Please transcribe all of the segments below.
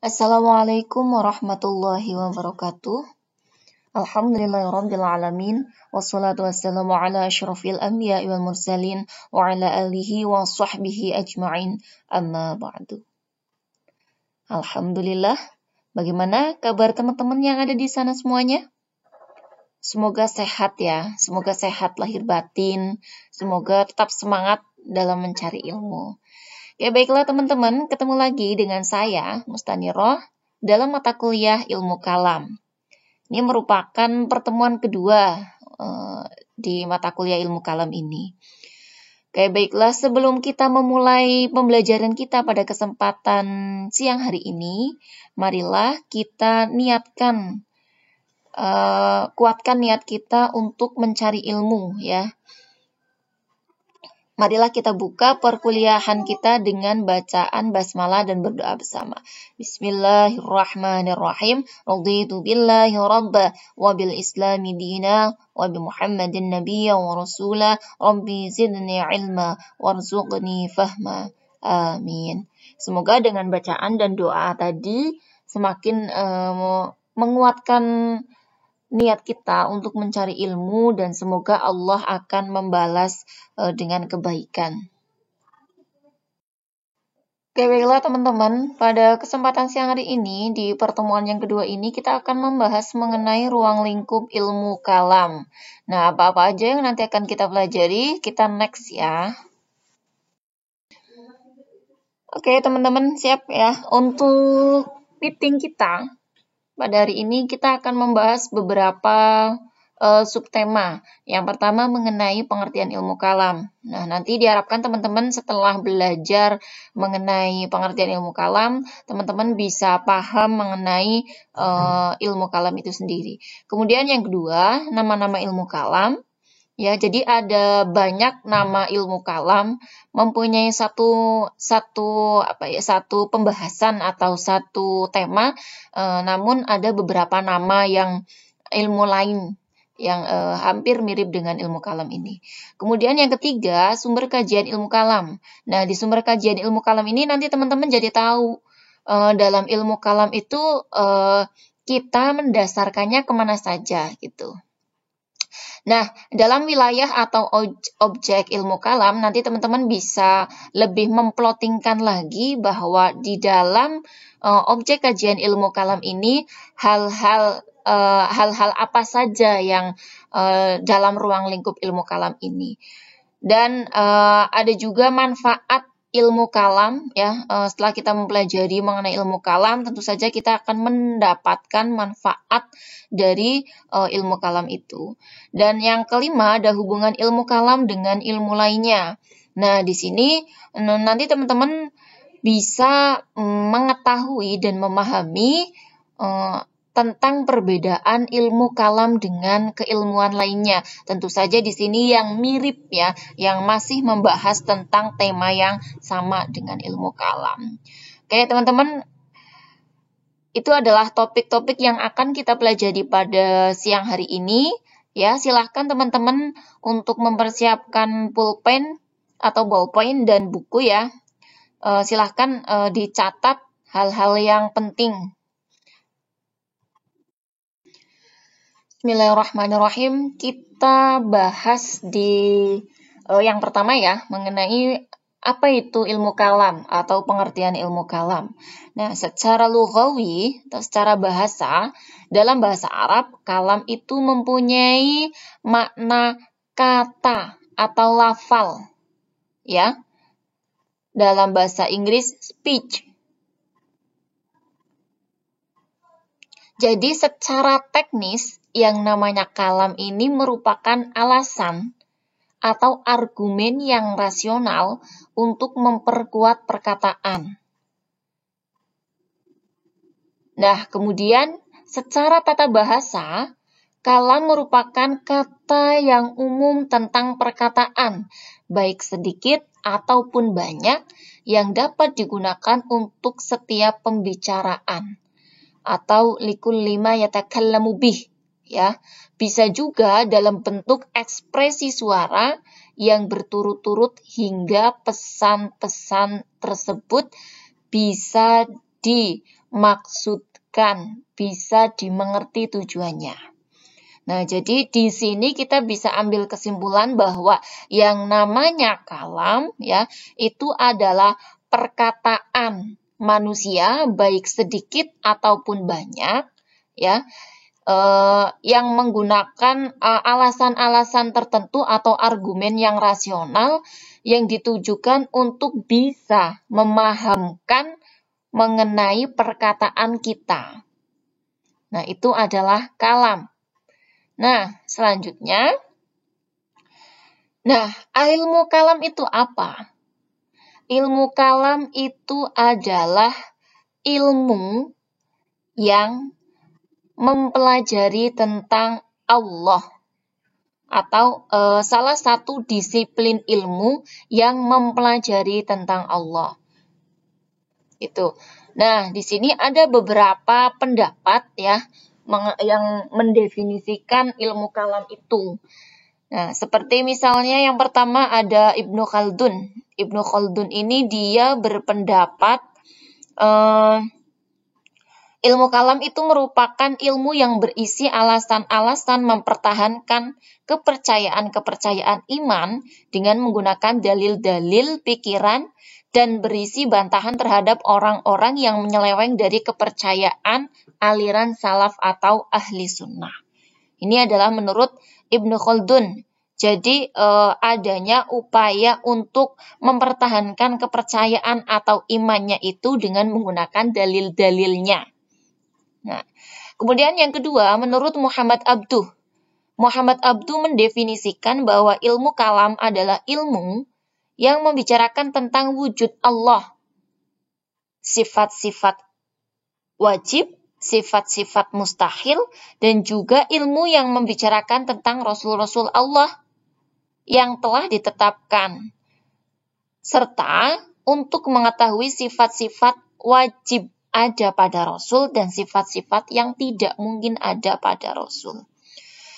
Assalamualaikum warahmatullahi wabarakatuh. Alhamdulillahirabbil alamin wassalatu wassalamu ala asyrofil anbiya'i wal mursalin wa ala alihi wa sahbihi ajma'in amma ba'du. Alhamdulillah, bagaimana kabar teman-teman yang ada di sana semuanya? Semoga sehat ya, semoga sehat lahir batin, semoga tetap semangat dalam mencari ilmu. Ya baiklah teman-teman, ketemu lagi dengan saya, Mustaniro, dalam mata kuliah Ilmu Kalam. Ini merupakan pertemuan kedua di mata kuliah Ilmu Kalam ini. Oke, baiklah, sebelum kita memulai pembelajaran kita pada kesempatan siang hari ini, marilah kita niatkan, kuatkan niat kita untuk mencari ilmu ya. Marilah kita buka perkuliahan kita dengan bacaan basmalah dan berdoa bersama. Bismillahirrahmanirrahim. Raditu billahi rabba wa bil islami dina wa bi Muhammadin nabiyya wa rasula. Rabbi zidni ilma warzuqni fahma. Amin. Semoga dengan bacaan dan doa tadi semakin menguatkan niat kita untuk mencari ilmu dan semoga Allah akan membalas dengan kebaikan. Oke, baiklah teman-teman, pada kesempatan siang hari ini, di pertemuan yang kedua ini, kita akan membahas mengenai ruang lingkup ilmu kalam. Nah, apa-apa aja yang nanti akan kita pelajari, kita next ya. Oke, teman-teman, siap ya? Untuk meeting kita, pada hari ini kita akan membahas beberapa subtema. Yang pertama mengenai pengertian ilmu kalam. Nah, nanti diharapkan teman-teman setelah belajar mengenai pengertian ilmu kalam, teman-teman bisa paham mengenai ilmu kalam itu sendiri. Kemudian yang kedua, nama-nama ilmu kalam. Ya, jadi ada banyak nama ilmu kalam mempunyai satu pembahasan atau satu tema, namun ada beberapa nama yang ilmu lain yang hampir mirip dengan ilmu kalam ini. Kemudian yang ketiga, sumber kajian ilmu kalam. Nah, di sumber kajian ilmu kalam ini nanti teman-teman jadi tahu dalam ilmu kalam itu kita mendasarkannya kemana saja gitu. Nah, dalam wilayah atau objek ilmu kalam, nanti teman-teman bisa lebih memplotingkan lagi bahwa di dalam objek kajian ilmu kalam ini hal-hal apa saja yang dalam ruang lingkup ilmu kalam ini. Dan ada juga manfaat ilmu kalam ya. Setelah kita mempelajari mengenai ilmu kalam, tentu saja kita akan mendapatkan manfaat dari ilmu kalam itu. Dan yang kelima ada hubungan ilmu kalam dengan ilmu lainnya. Nah, di sini nanti teman-teman bisa mengetahui dan memahami tentang perbedaan ilmu kalam dengan keilmuan lainnya. Tentu saja di sini yang mirip ya, yang masih membahas tentang tema yang sama dengan ilmu kalam. Oke, teman-teman, itu adalah topik-topik yang akan kita pelajari pada siang hari ini. Ya, silahkan teman-teman untuk mempersiapkan pulpen atau ballpoint dan buku ya. Silahkan dicatat hal-hal yang penting. Bismillahirrahmanirrahim. Kita bahas di yang pertama ya, mengenai apa itu ilmu kalam atau pengertian ilmu kalam. Nah, secara lughawi atau secara bahasa, dalam bahasa Arab, kalam itu mempunyai makna kata atau lafal. Ya. Dalam bahasa Inggris, speech. Jadi secara teknis, yang namanya kalam ini merupakan alasan atau argumen yang rasional untuk memperkuat perkataan. Nah, kemudian secara tata bahasa, kalam merupakan kata yang umum tentang perkataan, baik sedikit ataupun banyak, yang dapat digunakan untuk setiap pembicaraan. Atau likulli ma yatakallamu bih. Ya, bisa juga dalam bentuk ekspresi suara yang berturut-turut hingga pesan-pesan tersebut bisa dimaksudkan, bisa dimengerti tujuannya. Nah, jadi di sini kita bisa ambil kesimpulan bahwa yang namanya kalam ya, itu adalah perkataan manusia baik sedikit ataupun banyak ya, yang menggunakan alasan-alasan tertentu atau argumen yang rasional yang ditujukan untuk bisa memahamkan mengenai perkataan kita. Nah, itu adalah kalam. Nah, selanjutnya, ilmu kalam itu apa? Ilmu kalam itu adalah ilmu yang mempelajari tentang Allah atau salah satu disiplin ilmu yang mempelajari tentang Allah. Itu. Nah, di sini ada beberapa pendapat ya yang mendefinisikan ilmu kalam itu. Nah, seperti misalnya yang pertama ada Ibnu Khaldun. Ibnu Khaldun ini dia berpendapat ilmu kalam itu merupakan ilmu yang berisi alasan-alasan mempertahankan kepercayaan-kepercayaan iman dengan menggunakan dalil-dalil pikiran dan berisi bantahan terhadap orang-orang yang menyeleweng dari kepercayaan aliran salaf atau ahli sunnah. Ini adalah menurut Ibnu Khaldun. Jadi adanya upaya untuk mempertahankan kepercayaan atau imannya itu dengan menggunakan dalil-dalilnya. Nah, kemudian yang kedua, menurut Muhammad Abduh. Muhammad Abduh mendefinisikan bahwa ilmu kalam adalah ilmu yang membicarakan tentang wujud Allah, sifat-sifat wajib, sifat-sifat mustahil, dan juga ilmu yang membicarakan tentang Rasul-Rasul Allah yang telah ditetapkan, serta untuk mengetahui sifat-sifat wajib ada pada Rasul dan sifat-sifat yang tidak mungkin ada pada Rasul.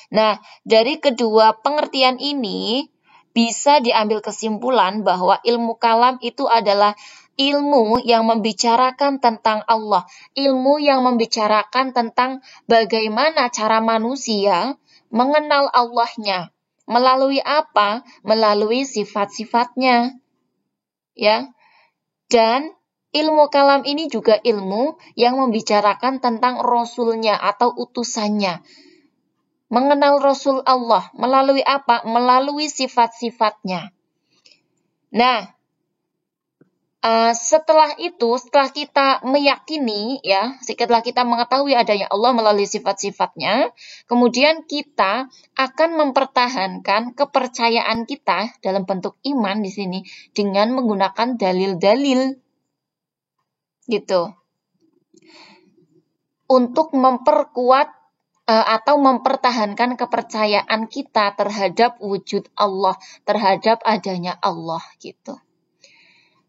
Nah, dari kedua pengertian ini bisa diambil kesimpulan bahwa ilmu kalam itu adalah ilmu yang membicarakan tentang Allah, ilmu yang membicarakan tentang bagaimana cara manusia mengenal Allahnya. Melalui apa? Melalui sifat-sifatnya. Ya. Dan ilmu kalam ini juga ilmu yang membicarakan tentang Rasulnya atau utusannya. Mengenal Rasul Allah. Melalui apa? Melalui sifat-sifatnya. Nah, setelah kita meyakini, ya, setelah kita mengetahui adanya Allah melalui sifat-sifatnya, kemudian kita akan mempertahankan kepercayaan kita dalam bentuk iman di sini dengan menggunakan dalil-dalil, gitu, untuk memperkuat atau mempertahankan kepercayaan kita terhadap wujud Allah, terhadap adanya Allah, gitu.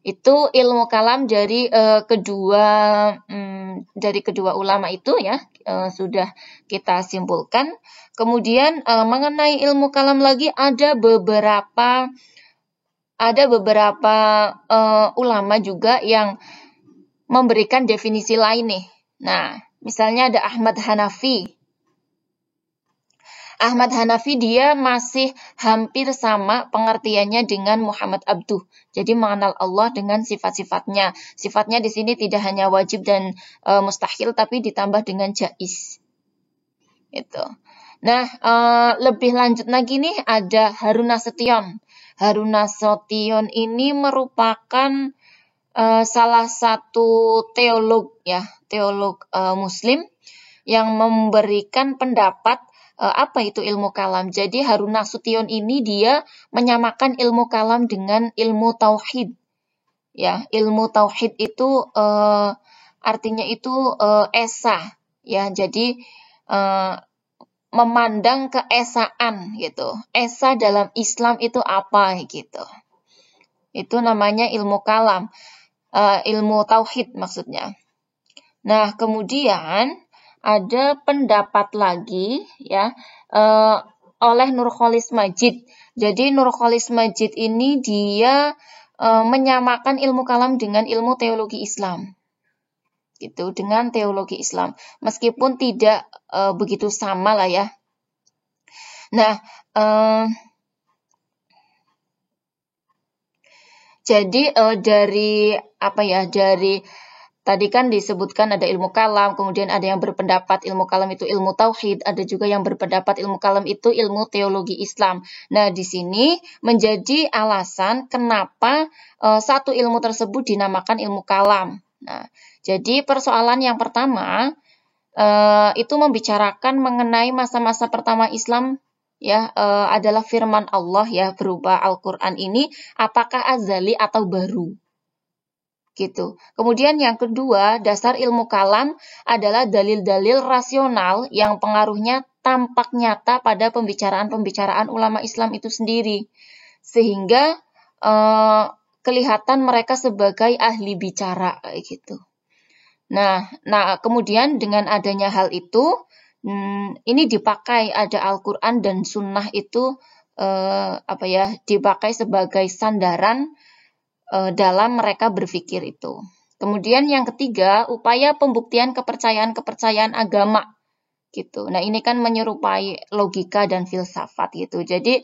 Itu ilmu kalam dari kedua ulama itu ya, sudah kita simpulkan. Kemudian mengenai ilmu kalam lagi ada beberapa ulama juga yang memberikan definisi lain nih. Nah, misalnya ada Ahmad Hanafi. Ahmad Hanafi dia masih hampir sama pengertiannya dengan Muhammad Abduh. Jadi mengenal Allah dengan sifat-sifatnya. Sifatnya di sini tidak hanya wajib dan mustahil, tapi ditambah dengan jaiz. Gitu. Nah, lebih lanjut lagi nih ada Harun Nasution. Harun Nasution ini merupakan salah satu teolog Muslim yang memberikan pendapat apa itu ilmu kalam. Jadi Harun Nasution ini dia menyamakan ilmu kalam dengan ilmu tauhid. Ya, ilmu tauhid itu artinya itu esa, ya. Jadi memandang keesaan gitu. Esa dalam Islam itu apa gitu. Itu namanya ilmu kalam. Ilmu tauhid maksudnya. Nah, kemudian ada pendapat lagi ya oleh Nurcholish Madjid. Jadi Nurcholish Madjid ini dia menyamakan ilmu kalam dengan ilmu teologi Islam. gitu dengan teologi Islam. Meskipun tidak begitu sama lah ya. Nah, jadi dari apa ya, dari tadi kan disebutkan ada ilmu kalam, kemudian ada yang berpendapat ilmu kalam itu ilmu tauhid, ada juga yang berpendapat ilmu kalam itu ilmu teologi Islam. Nah, di sini menjadi alasan kenapa satu ilmu tersebut dinamakan ilmu kalam. Nah, jadi persoalan yang pertama itu membicarakan mengenai masa-masa pertama Islam ya, adalah firman Allah ya berupa Al-Qur'an ini apakah azali atau baru gitu. Kemudian yang kedua, dasar ilmu kalam adalah dalil-dalil rasional yang pengaruhnya tampak nyata pada pembicaraan-pembicaraan ulama Islam itu sendiri. Sehingga kelihatan mereka sebagai ahli bicara kayak gitu. Nah, kemudian dengan adanya hal itu, ini dipakai ada Al-Qur'an dan Sunnah itu dipakai sebagai sandaran dalam mereka berpikir itu. Kemudian yang ketiga, upaya pembuktian kepercayaan-kepercayaan agama gitu. Nah, ini kan menyerupai logika dan filsafat gitu. Jadi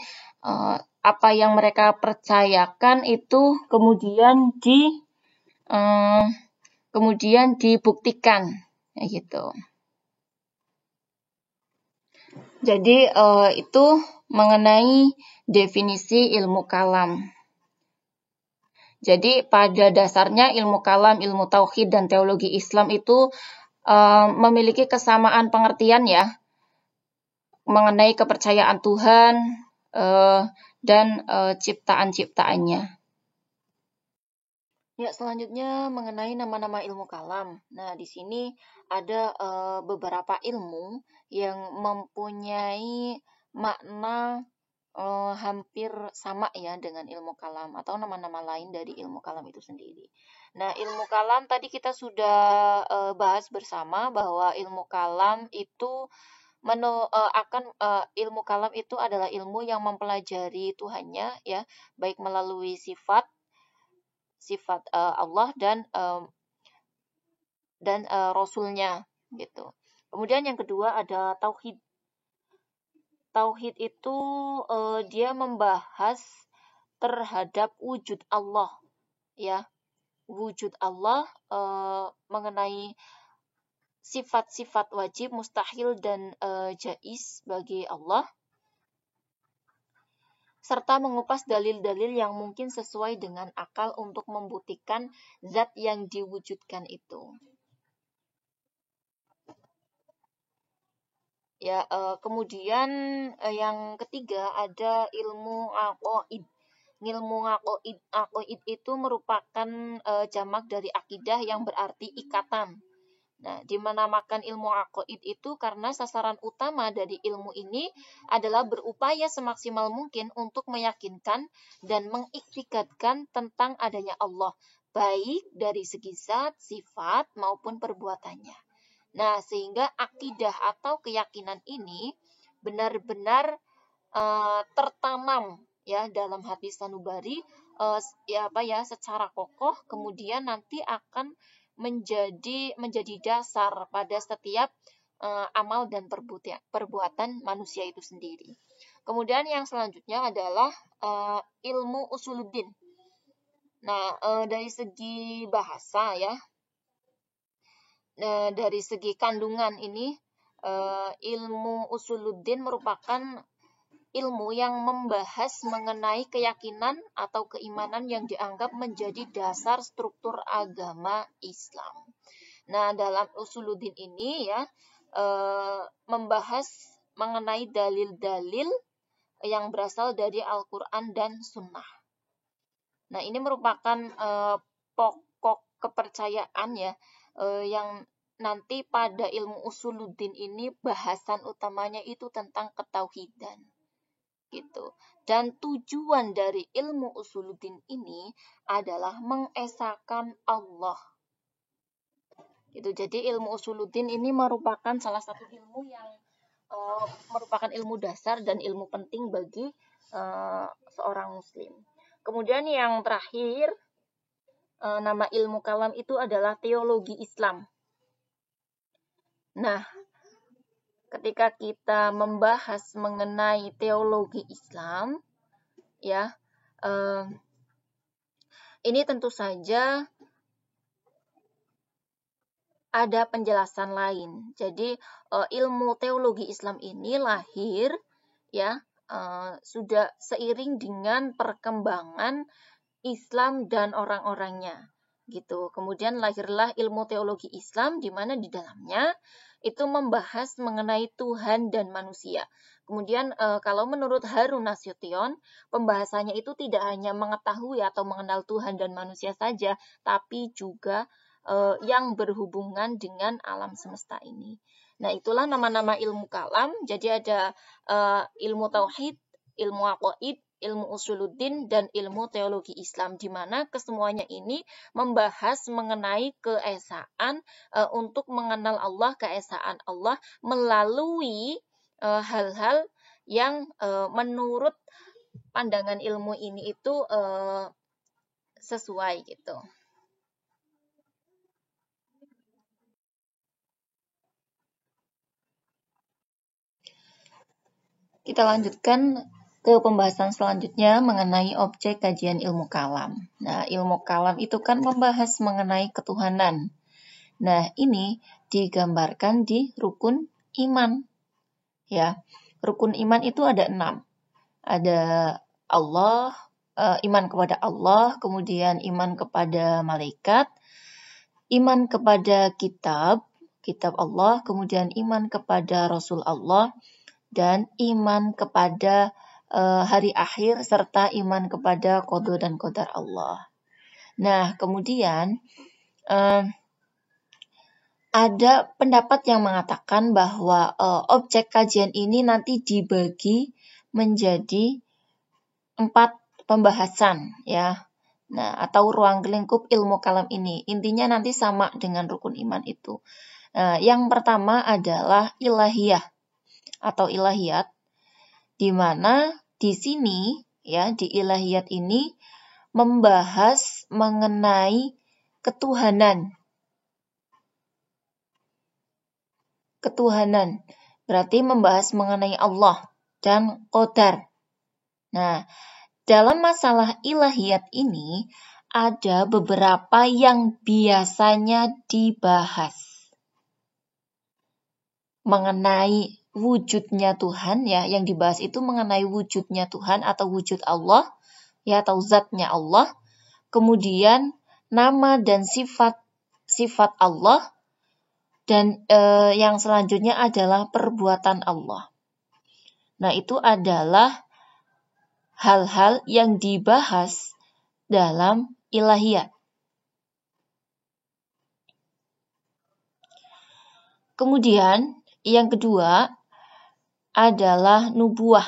apa yang mereka percayakan itu kemudian dibuktikan ya gitu. Jadi itu mengenai definisi ilmu kalam. Jadi pada dasarnya ilmu kalam, ilmu tauhid, dan teologi Islam itu memiliki kesamaan pengertian ya mengenai kepercayaan Tuhan dan ciptaan-ciptaannya. Ya, selanjutnya mengenai nama-nama ilmu kalam. Nah, di sini ada beberapa ilmu yang mempunyai makna hampir sama ya dengan ilmu kalam atau nama-nama lain dari ilmu kalam itu sendiri. Nah, ilmu kalam tadi kita sudah bahas bersama bahwa ilmu kalam itu ilmu kalam itu adalah ilmu yang mempelajari Tuhannya ya, baik melalui sifat Allah dan Rasulnya gitu. Kemudian yang kedua ada tauhid. Tauhid itu dia membahas terhadap wujud Allah ya, wujud Allah mengenai sifat-sifat wajib, mustahil dan jaiz bagi Allah, serta mengupas dalil-dalil yang mungkin sesuai dengan akal untuk membuktikan zat yang diwujudkan itu. Ya, kemudian yang ketiga ada ilmu aqaid. Ilmu aqaid itu merupakan jamak dari akidah yang berarti ikatan. Nah, dinamakan ilmu aqaid itu karena sasaran utama dari ilmu ini adalah berupaya semaksimal mungkin untuk meyakinkan dan mengiktikadkan tentang adanya Allah, baik dari segi zat, sifat, maupun perbuatannya. Nah, sehingga akidah atau keyakinan ini benar-benar tertanam ya dalam hati sanubari secara kokoh, kemudian nanti akan menjadi dasar pada setiap amal dan perbuatan manusia itu sendiri. Kemudian yang selanjutnya adalah ilmu usuluddin. Nah, dari segi bahasa ya, dari segi kandungan ini, ilmu usuluddin merupakan ilmu yang membahas mengenai keyakinan atau keimanan yang dianggap menjadi dasar struktur agama Islam. Nah, dalam usuluddin ini ya membahas mengenai dalil-dalil yang berasal dari Al-Quran dan Sunnah. Nah, ini merupakan pokok kepercayaan ya yang nanti pada ilmu usuluddin ini bahasan utamanya itu tentang ketauhidan gitu. Dan tujuan dari ilmu usuluddin ini adalah mengesahkan Allah. Gitu. Jadi ilmu usuluddin ini merupakan salah satu ilmu yang merupakan ilmu dasar dan ilmu penting bagi seorang muslim. Kemudian yang terakhir, nama ilmu kalam itu adalah teologi Islam. Nah, ketika kita membahas mengenai teologi Islam, ya, ini tentu saja ada penjelasan lain. Jadi ilmu teologi Islam ini lahir, ya, sudah seiring dengan perkembangan Islam dan orang-orangnya, gitu. Kemudian lahirlah ilmu teologi Islam, di mana di dalamnya itu membahas mengenai Tuhan dan manusia. Kemudian kalau menurut Harun Nasution, pembahasannya itu tidak hanya mengetahui atau mengenal Tuhan dan manusia saja, tapi juga yang berhubungan dengan alam semesta ini. Nah, itulah nama-nama ilmu kalam. Jadi ada ilmu tauhid, ilmu aqaid, ilmu usuluddin, dan ilmu teologi Islam, di mana kesemuanya ini membahas mengenai keesaan, untuk mengenal Allah, keesaan Allah melalui hal-hal yang menurut pandangan ilmu ini itu sesuai gitu. Kita lanjutkan ke pembahasan selanjutnya mengenai objek kajian ilmu kalam. Nah, ilmu kalam itu kan membahas mengenai ketuhanan. Nah, ini digambarkan di rukun iman. Ya, rukun iman itu ada 6. Ada Allah, iman kepada Allah, kemudian iman kepada malaikat, iman kepada kitab Allah, kemudian iman kepada Rasul Allah, dan iman kepada hari akhir, serta iman kepada qada dan qadar Allah. Nah, kemudian ada pendapat yang mengatakan bahwa objek kajian ini nanti dibagi menjadi 4 pembahasan, ya. Nah, atau ruang lingkup ilmu kalam ini. Intinya nanti sama dengan rukun iman itu. Yang pertama adalah ilahiyah atau ilahiyat, di mana di sini, ya, di ilahiyat ini membahas mengenai ketuhanan. Ketuhanan berarti membahas mengenai Allah dan qadar. Nah, dalam masalah ilahiyat ini ada beberapa yang biasanya dibahas mengenai wujudnya Tuhan, ya. Yang dibahas itu mengenai wujudnya Tuhan atau wujud Allah, ya, atau zatnya Allah. Kemudian nama dan sifat Allah, dan yang selanjutnya adalah perbuatan Allah. Nah, itu adalah hal-hal yang dibahas dalam ilahiyat. Kemudian yang kedua adalah nubuah.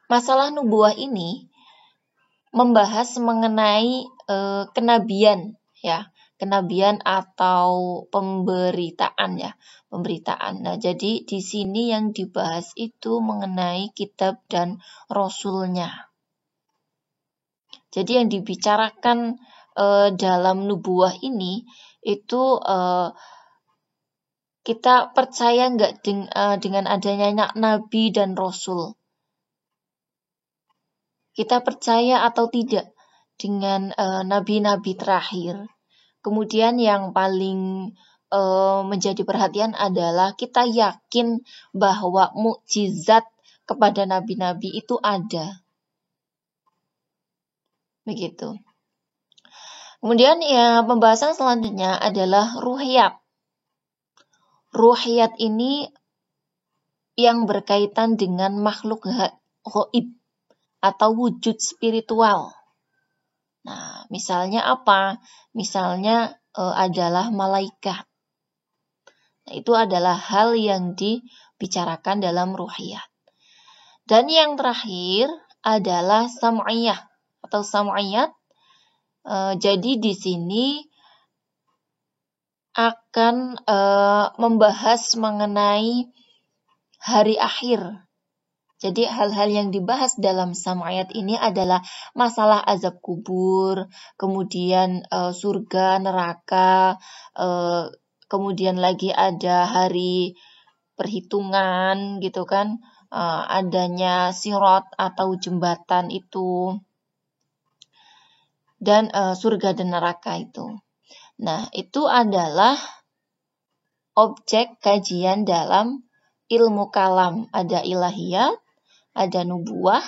Masalah nubuah ini membahas mengenai kenabian, ya, kenabian atau pemberitaan, ya, pemberitaan. Nah, jadi di sini yang dibahas itu mengenai kitab dan rasulnya. Jadi yang dibicarakan dalam nubuah ini itu kita percaya nggak dengan adanya nabi dan rasul? Kita percaya atau tidak dengan nabi-nabi terakhir? Kemudian yang paling menjadi perhatian adalah kita yakin bahwa mukjizat kepada nabi-nabi itu ada. Begitu. Kemudian ya, pembahasan selanjutnya adalah ruhiyat. Ruhiyat ini yang berkaitan dengan makhluk gaib atau wujud spiritual. Nah, misalnya apa? Misalnya adalah malaikat. Nah, itu adalah hal yang dibicarakan dalam ruhiyat. Dan yang terakhir adalah sam'iyah atau sam'iyat. Jadi di sini akan membahas mengenai hari akhir. Jadi hal-hal yang dibahas dalam sam'ayat ini adalah masalah azab kubur, kemudian surga, neraka, kemudian lagi ada hari perhitungan gitu kan, adanya sirat atau jembatan itu, dan surga dan neraka itu. Nah, itu adalah objek kajian dalam ilmu kalam. Ada ilahiyat, ada nubuah,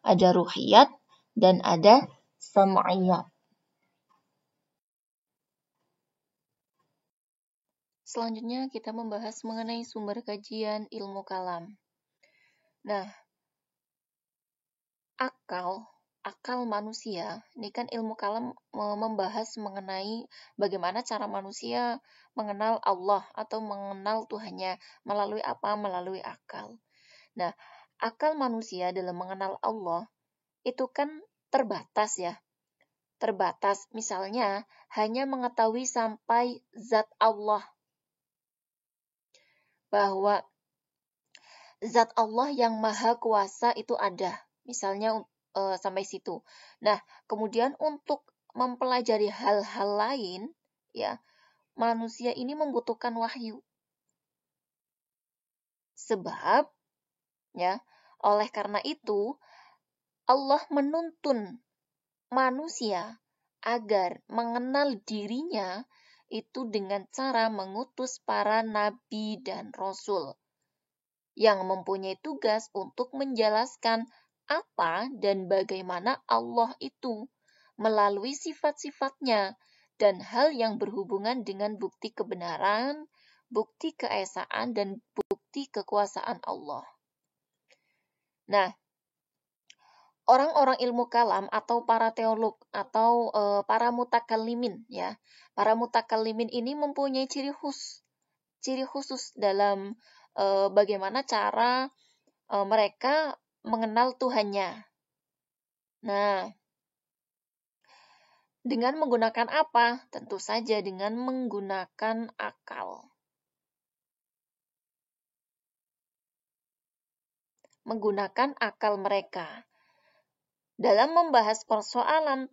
ada ruhiyat, dan ada sam'iyat. Selanjutnya kita membahas mengenai sumber kajian ilmu kalam. Nah, akal manusia, ini kan ilmu kalam membahas mengenai bagaimana cara manusia mengenal Allah atau mengenal Tuhannya melalui apa? Melalui akal. Nah, akal manusia dalam mengenal Allah itu kan terbatas ya. Terbatas, misalnya hanya mengetahui sampai zat Allah, bahwa zat Allah yang maha kuasa itu ada, misalnya sampai situ. Nah, kemudian untuk mempelajari hal-hal lain, ya, manusia ini membutuhkan wahyu. Sebab, ya, oleh karena itu Allah menuntun manusia agar mengenal dirinya itu dengan cara mengutus para nabi dan rasul yang mempunyai tugas untuk menjelaskan apa dan bagaimana Allah itu melalui sifat-sifatnya dan hal yang berhubungan dengan bukti kebenaran, bukti keesaan, dan bukti kekuasaan Allah. Nah, orang-orang ilmu kalam atau para teolog atau para mutakallimin ya. Para mutakallimin ini mempunyai ciri khusus dalam bagaimana cara mereka mengenal Tuhannya. Nah, dengan menggunakan apa? Tentu saja dengan menggunakan akal. Menggunakan akal mereka. Dalam membahas persoalan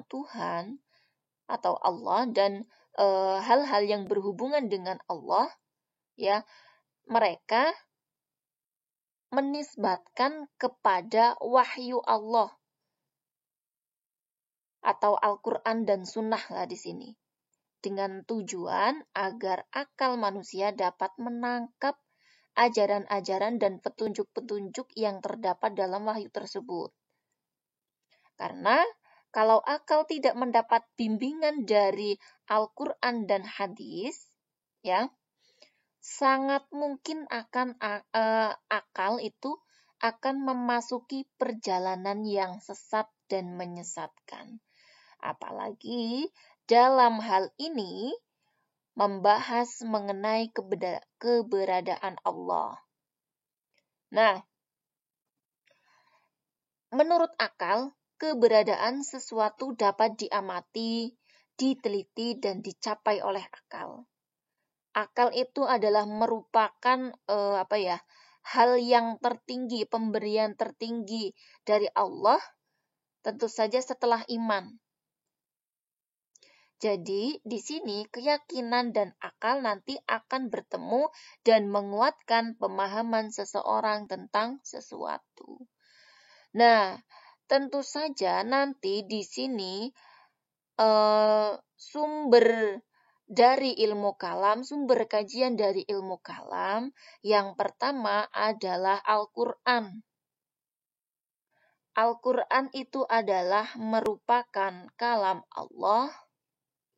Tuhan atau Allah dan hal-hal yang berhubungan dengan Allah, ya, mereka menisbatkan kepada wahyu Allah atau Al-Quran dan Sunnah lah di sini, dengan tujuan agar akal manusia dapat menangkap ajaran-ajaran dan petunjuk-petunjuk yang terdapat dalam wahyu tersebut. Karena kalau akal tidak mendapat bimbingan dari Al-Quran dan hadis, ya, sangat mungkin akan akal itu akan memasuki perjalanan yang sesat dan menyesatkan. Apalagi dalam hal ini membahas mengenai keberadaan Allah. Nah, menurut akal, keberadaan sesuatu dapat diamati, diteliti, dan dicapai oleh akal. Akal itu adalah merupakan hal yang tertinggi, pemberian tertinggi dari Allah, tentu saja setelah iman. Jadi, di sini keyakinan dan akal nanti akan bertemu dan menguatkan pemahaman seseorang tentang sesuatu. Nah, tentu saja nanti di sini sumber dari ilmu kalam, sumber kajian dari ilmu kalam, yang pertama adalah Al-Quran. Al-Quran itu adalah merupakan kalam Allah,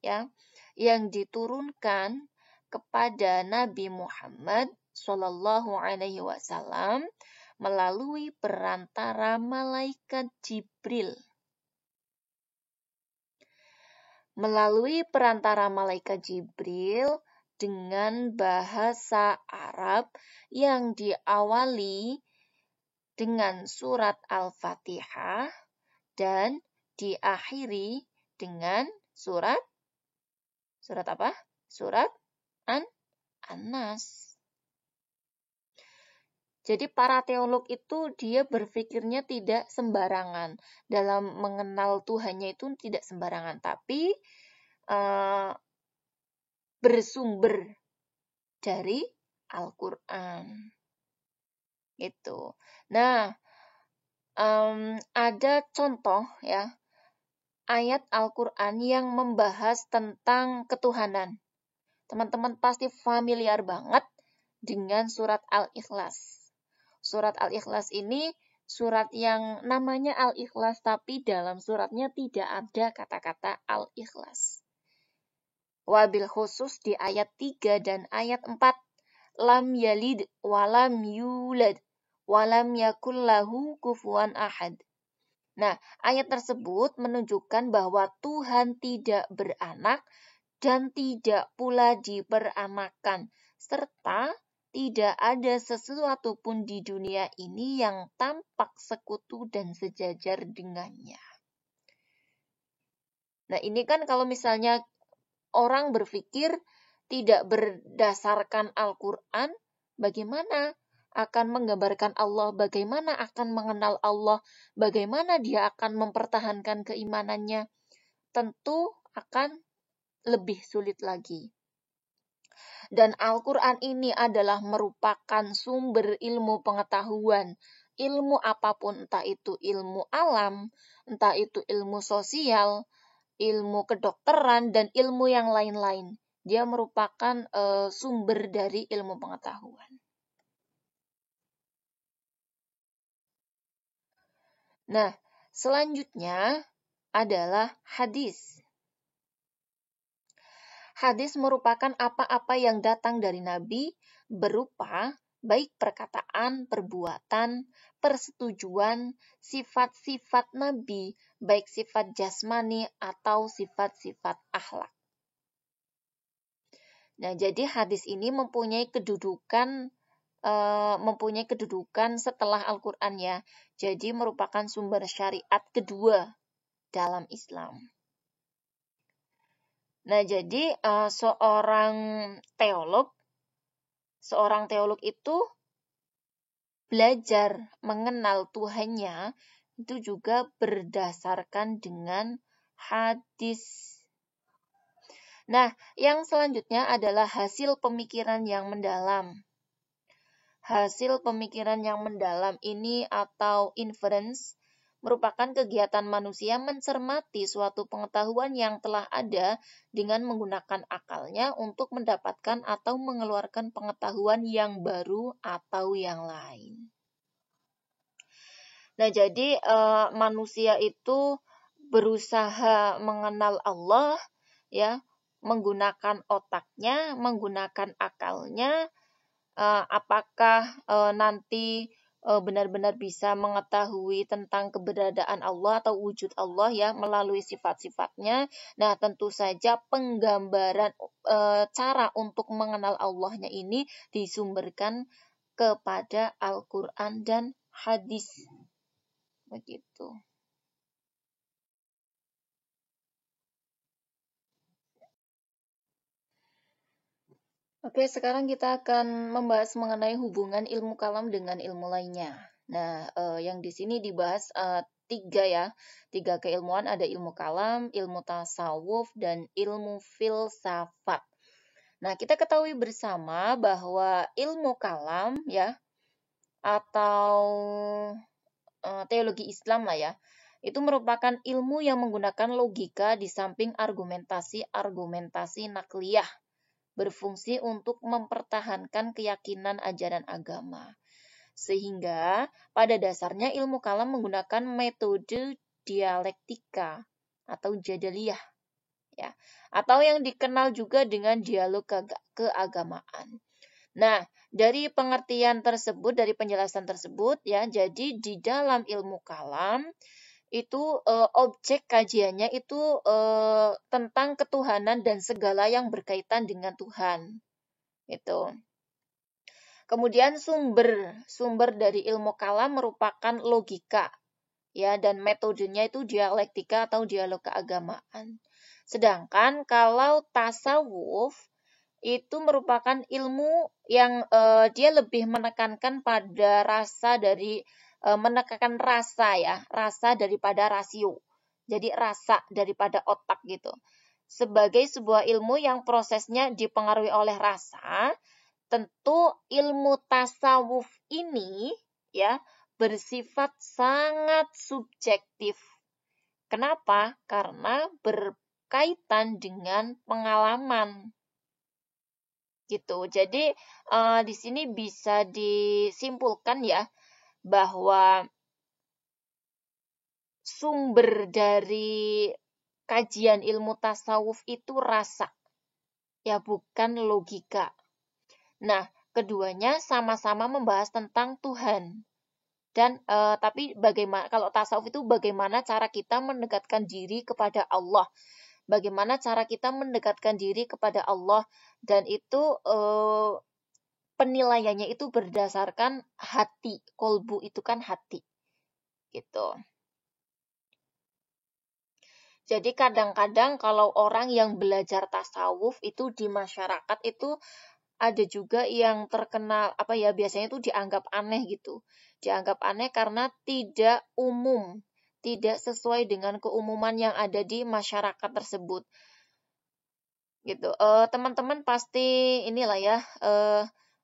ya, yang diturunkan kepada Nabi Muhammad Shallallahu Alaihi Wasallam melalui perantara malaikat Jibril. Melalui perantara malaikat Jibril dengan bahasa Arab yang diawali dengan surat Al-Fatihah dan diakhiri dengan surat apa? Surat An-Nas. Jadi para teolog itu dia berpikirnya tidak sembarangan dalam mengenal Tuhannya, itu tidak sembarangan, tapi bersumber dari Al-Quran. Gitu. Nah, ada contoh ya ayat Al-Quran yang membahas tentang ketuhanan. Teman-teman pasti familiar banget dengan surat Al-Ikhlas. Surat Al-Ikhlas ini surat yang namanya Al-Ikhlas, tapi dalam suratnya tidak ada kata-kata Al-Ikhlas. Wabil khusus di ayat 3 dan ayat 4. Lam yalid walam yulad walam yakul lahu kufuwan ahad. Nah, ayat tersebut menunjukkan bahwa Tuhan tidak beranak dan tidak pula diperanakan, serta tidak ada sesuatu pun di dunia ini yang tampak sekutu dan sejajar dengannya. Nah, ini kan kalau misalnya orang berpikir tidak berdasarkan Al-Quran, bagaimana akan menggambarkan Allah, bagaimana akan mengenal Allah, bagaimana dia akan mempertahankan keimanannya, tentu akan lebih sulit lagi. Dan Al-Quran ini adalah merupakan sumber ilmu pengetahuan. Ilmu apapun, entah itu ilmu alam, entah itu ilmu sosial, ilmu kedokteran, dan ilmu yang lain-lain. Dia merupakan sumber dari ilmu pengetahuan. Nah, selanjutnya adalah hadis. Hadis merupakan apa-apa yang datang dari Nabi berupa baik perkataan, perbuatan, persetujuan, sifat-sifat Nabi, baik sifat jasmani atau sifat-sifat akhlak. Nah, jadi hadis ini mempunyai kedudukan setelah Al-Quran ya. Jadi merupakan sumber syariat kedua dalam Islam. Nah, jadi seorang teolog itu belajar mengenal Tuhannya itu juga berdasarkan dengan hadis. Nah, yang selanjutnya adalah hasil pemikiran yang mendalam. Hasil pemikiran yang mendalam ini atau inference merupakan kegiatan manusia mencermati suatu pengetahuan yang telah ada dengan menggunakan akalnya untuk mendapatkan atau mengeluarkan pengetahuan yang baru atau yang lain. Nah, jadi manusia itu berusaha mengenal Allah ya, menggunakan otaknya, menggunakan akalnya. Apakah nanti benar-benar bisa mengetahui tentang keberadaan Allah atau wujud Allah ya melalui sifat-sifatnya. Nah, tentu saja penggambaran cara untuk mengenal Allahnya ini disumberkan kepada Al-Quran dan hadis. Begitu. Oke, sekarang kita akan membahas mengenai hubungan ilmu kalam dengan ilmu lainnya. Nah, yang di sini dibahas tiga keilmuan, ada ilmu kalam, ilmu tasawuf, dan ilmu filsafat. Nah, kita ketahui bersama bahwa ilmu kalam ya atau teologi Islam lah ya, itu merupakan ilmu yang menggunakan logika di samping argumentasi nakliyah, berfungsi untuk mempertahankan keyakinan ajaran agama. Sehingga pada dasarnya ilmu kalam menggunakan metode dialektika atau jadaliyah ya, atau yang dikenal juga dengan dialog keagamaan. Nah, dari pengertian tersebut, dari penjelasan tersebut ya, jadi di dalam ilmu kalam itu objek kajiannya itu tentang ketuhanan dan segala yang berkaitan dengan Tuhan. Itu. Kemudian sumber dari ilmu kalam merupakan logika ya, dan metodenya itu dialektika atau dialog keagamaan. Sedangkan kalau tasawuf itu merupakan ilmu yang dia lebih menekankan pada rasa dari menekankan rasa ya, rasa daripada rasio. Jadi rasa daripada otak gitu. Sebagai sebuah ilmu yang prosesnya dipengaruhi oleh rasa, tentu ilmu tasawuf ini ya bersifat sangat subjektif. Kenapa? Karena berkaitan dengan pengalaman gitu. Jadi di sini bisa disimpulkan ya bahwa sumber dari kajian ilmu tasawuf itu rasa, ya bukan logika. Nah, keduanya sama-sama membahas tentang Tuhan. Dan tapi bagaimana kalau tasawuf itu bagaimana cara kita mendekatkan diri kepada Allah. Bagaimana cara kita mendekatkan diri kepada Allah dan itu penilaiannya itu berdasarkan hati. Kolbu itu kan hati. Gitu. Jadi kadang-kadang kalau orang yang belajar tasawuf itu di masyarakat itu ada juga yang terkenal apa ya biasanya itu dianggap aneh gitu. Dianggap aneh karena tidak umum, tidak sesuai dengan keumuman yang ada di masyarakat tersebut. Gitu. Teman-teman pasti inilah ya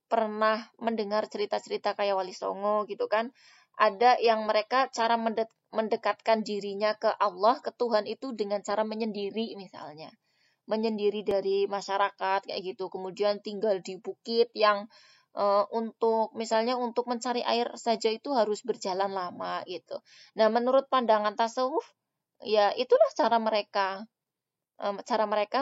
pernah mendengar cerita-cerita kayak Wali Songo gitu kan. Ada yang mereka cara mendekatkan dirinya ke Allah, ke Tuhan itu dengan cara menyendiri misalnya. Menyendiri dari masyarakat kayak gitu. Kemudian tinggal di bukit yang untuk misalnya untuk mencari air saja itu harus berjalan lama gitu. Nah, menurut pandangan tasawuf ya itulah cara mereka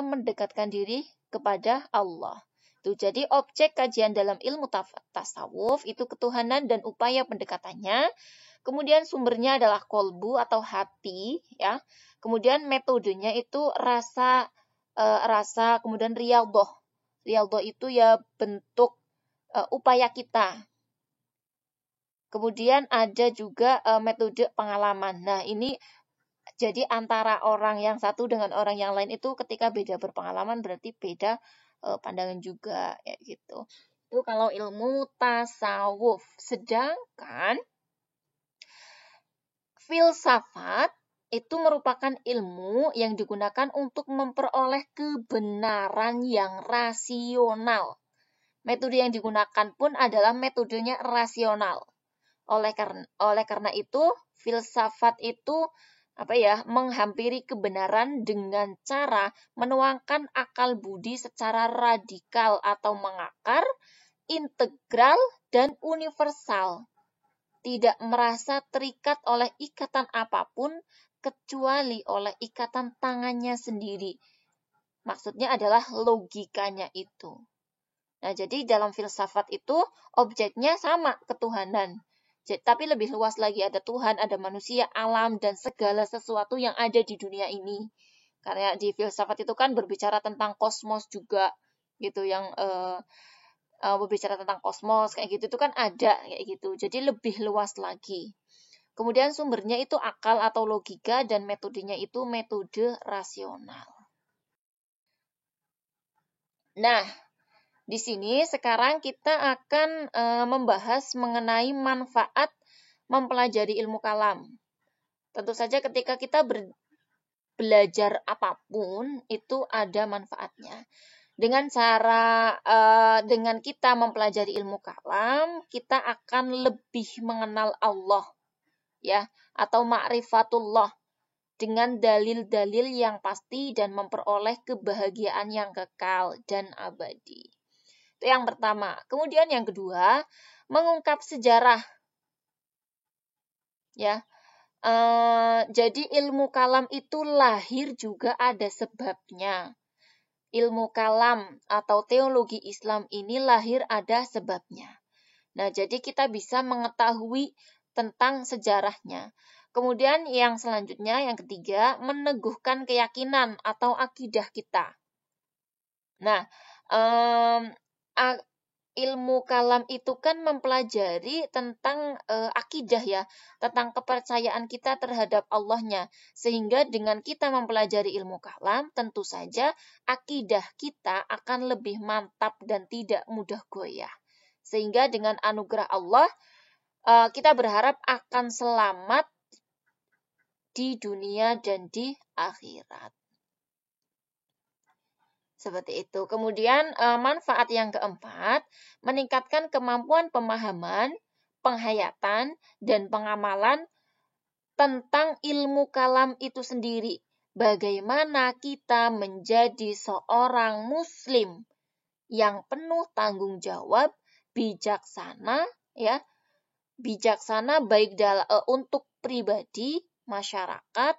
mendekatkan diri kepada Allah. Tuh, jadi objek kajian dalam ilmu tasawuf itu ketuhanan dan upaya pendekatannya. Kemudian sumbernya adalah kolbu atau hati, ya. Kemudian metodenya itu rasa, kemudian riyadhah. Riyadhah itu ya bentuk upaya kita. Kemudian ada juga metode pengalaman. Nah, ini jadi antara orang yang satu dengan orang yang lain itu ketika beda berpengalaman berarti beda pandangan juga ya gitu. Itu kalau ilmu tasawuf. Sedangkan filsafat itu merupakan ilmu yang digunakan untuk memperoleh kebenaran yang rasional. Metode yang digunakan pun adalah metodenya rasional. Oleh karena itu, filsafat itu menghampiri kebenaran dengan cara menuangkan akal budi secara radikal atau mengakar, integral, dan universal. Tidak merasa terikat oleh ikatan apapun kecuali oleh ikatan tangannya sendiri. Maksudnya adalah logikanya itu. Nah, jadi dalam filsafat itu objeknya sama ketuhanan. Tapi lebih luas lagi ada Tuhan, ada manusia, alam, dan segala sesuatu yang ada di dunia ini. Karena di filsafat itu kan berbicara tentang kosmos juga, gitu yang berbicara tentang kosmos kayak gitu itu kan ada kayak gitu. Jadi lebih luas lagi. Kemudian sumbernya itu akal atau logika dan metodenya itu metode rasional. Nah, di sini sekarang kita akan membahas mengenai manfaat mempelajari ilmu kalam. Tentu saja ketika kita belajar apapun itu ada manfaatnya. Dengan kita mempelajari ilmu kalam, kita akan lebih mengenal Allah ya atau ma'rifatullah dengan dalil-dalil yang pasti dan memperoleh kebahagiaan yang kekal dan abadi. Itu yang pertama. Kemudian yang kedua, mengungkap sejarah. Ya. Jadi ilmu kalam itu lahir juga ada sebabnya. Ilmu kalam atau teologi Islam ini lahir ada sebabnya. Nah, jadi kita bisa mengetahui tentang sejarahnya. Kemudian yang selanjutnya, yang ketiga, meneguhkan keyakinan atau akidah kita. Nah, ilmu kalam itu kan mempelajari tentang akidah ya, tentang kepercayaan kita terhadap Allahnya. Sehingga dengan kita mempelajari ilmu kalam, tentu saja akidah kita akan lebih mantap dan tidak mudah goyah. Sehingga dengan anugerah Allah, kita berharap akan selamat di dunia dan di akhirat. Seperti itu. Kemudian manfaat yang keempat, meningkatkan kemampuan pemahaman, penghayatan, dan pengamalan tentang ilmu kalam itu sendiri. Bagaimana kita menjadi seorang muslim yang penuh tanggung jawab, bijaksana, ya, bijaksana baik untuk pribadi, masyarakat,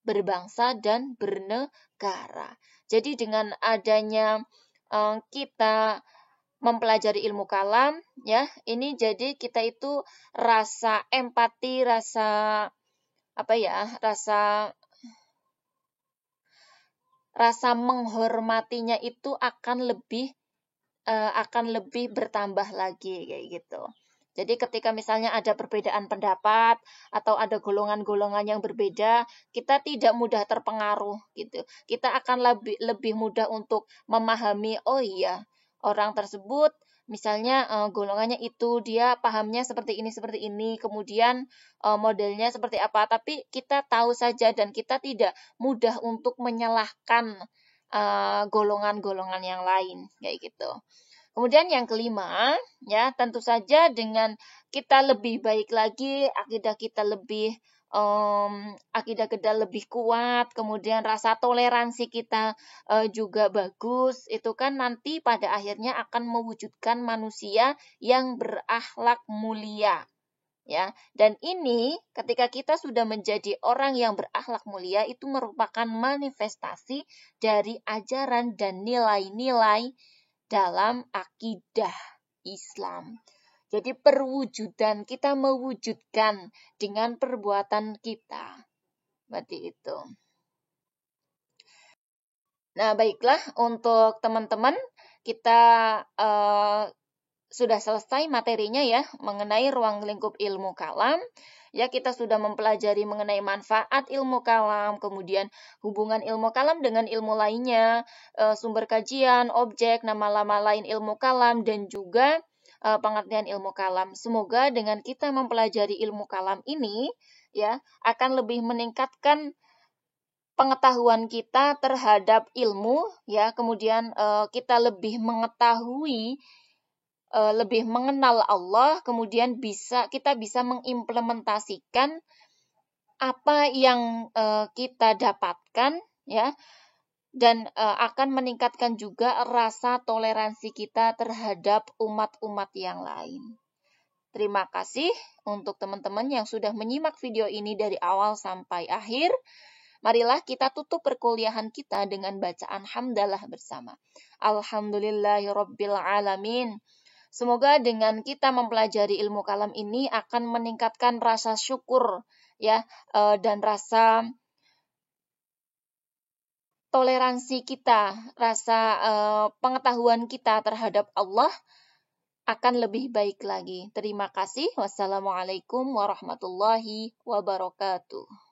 berbangsa dan bernegara. Jadi dengan adanya kita mempelajari ilmu kalam, ya, ini jadi kita itu rasa empati, rasa menghormatinya itu akan lebih bertambah lagi kayak gitu. Jadi ketika misalnya ada perbedaan pendapat atau ada golongan-golongan yang berbeda, kita tidak mudah terpengaruh gitu. Kita akan lebih mudah untuk memahami, oh iya, orang tersebut misalnya golongannya itu, dia pahamnya seperti ini, kemudian modelnya seperti apa, tapi kita tahu saja dan kita tidak mudah untuk menyalahkan golongan-golongan yang lain kayak gitu. Kemudian yang kelima, ya, tentu saja dengan kita lebih baik lagi, akidah kita lebih kuat, kemudian rasa toleransi kita juga bagus, itu kan nanti pada akhirnya akan mewujudkan manusia yang berakhlak mulia. Ya, dan ini ketika kita sudah menjadi orang yang berakhlak mulia, itu merupakan manifestasi dari ajaran dan nilai-nilai dalam akidah Islam. Jadi perwujudan, kita mewujudkan dengan perbuatan kita. Seperti itu. Nah, baiklah untuk teman-teman, kita sudah selesai materinya ya mengenai ruang lingkup ilmu kalam. Ya, kita sudah mempelajari mengenai manfaat ilmu kalam, kemudian hubungan ilmu kalam dengan ilmu lainnya, sumber kajian, objek, nama-nama lain ilmu kalam, dan juga pengertian ilmu kalam. Semoga dengan kita mempelajari ilmu kalam ini, ya, akan lebih meningkatkan pengetahuan kita terhadap ilmu, ya, kemudian kita lebih mengetahui, lebih mengenal Allah, kemudian kita bisa mengimplementasikan apa yang kita dapatkan, ya, dan akan meningkatkan juga rasa toleransi kita terhadap umat-umat yang lain. Terima kasih untuk teman-teman yang sudah menyimak video ini dari awal sampai akhir. Marilah kita tutup perkuliahan kita dengan bacaan hamdalah bersama. Alhamdulillahirabbil alamin. Semoga dengan kita mempelajari ilmu kalam ini akan meningkatkan rasa syukur, ya, dan rasa toleransi kita, rasa pengetahuan kita terhadap Allah akan lebih baik lagi. Terima kasih. Wassalamualaikum warahmatullahi wabarakatuh.